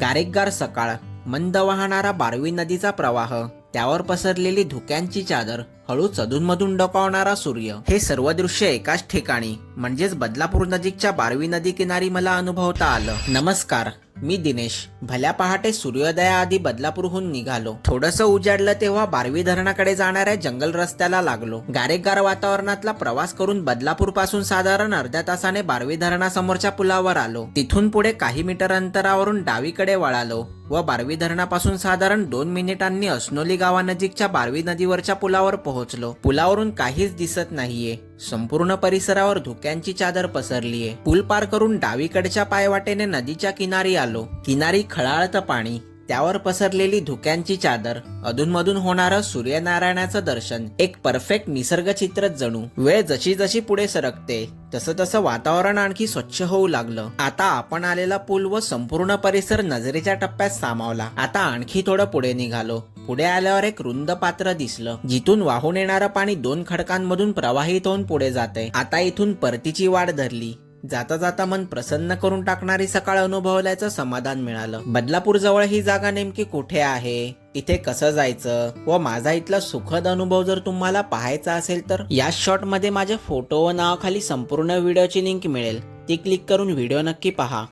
गारेगार सकाळ, मंद वाहणारा बारवी नदीचा प्रवाह, त्यावर पसरलेली धुक्यांची चादर, हळूच अधूनमधून डोकावणारा सूर्य, हे सर्व दृश्य एकाच ठिकाणी म्हणजेच बदलापूर नजीकच्या बारवी नदी किनारी मला अनुभवता आलं. नमस्कार, मी दिनेश. भल्या पहाटे सूर्योदयाआधी बदलापूरहून निघालो. थोडंसं उजाडलं तेव्हा बारवी धरणाकडे जाणाऱ्या जंगल रस्त्याला लागलो. गारेगार वातावरणातला प्रवास करून बदलापूर पासून साधारण अर्ध्या तासाने बारवी धरणासमोरच्या पुलावर आलो. तिथून पुढे काही मीटर अंतरावरून डावीकडे वळालो व बारवी धरणापासून साधारण 2 मिनिटांनी असनोली गावानजीकच्या बारवी नदीवरच्या पुलावर पोहोचलो. पुलावरून काहीच दिसत नाहीये. संपूर्ण परिसरावर धुक्यांची चादर पसरलीये. पूल पार करून डावीकडच्या पायवाटेने नदीच्या किनारी आलो. किनारी खळाळतं पाणी, त्यावर पसरलेली धुक्यांची चादर, अधूनमधून होणारं सूर्यनारायणाचं दर्शन, एक परफेक्ट निसर्ग चित्रच जणू. वेळ जशी जशी पुढे सरकते तसं तसं वातावरण आणखी स्वच्छ होऊ लागलं. आता आपण आलेला पूल व संपूर्ण परिसर नजरेच्या टप्प्यात सामावला. आता आणखी थोडं पुढे निघालो. पुढे आल्यावर एक रुंद पात्र दिसलं, जिथून वाहून येणारं पाणी 2 खडकांमधून प्रवाहित होऊन पुढे जाते. आता इथून परतीची वाट धरली. जाता जाता मन प्रसन्न करून टाकणारी सकाळ अनुभवल्याचं समाधान मिळालं. बदलापूर जवळ ही जागा नेमकी कुठे आहे, इथे कसं जायचं व माझा इथला सुखद अनुभव जर तुम्हाला पाहायचा असेल तर या शॉर्ट मध्ये माझे फोटो व नावाखाली संपूर्ण व्हिडिओची लिंक मिळेल. ती क्लिक करून व्हिडिओ नक्की पहा.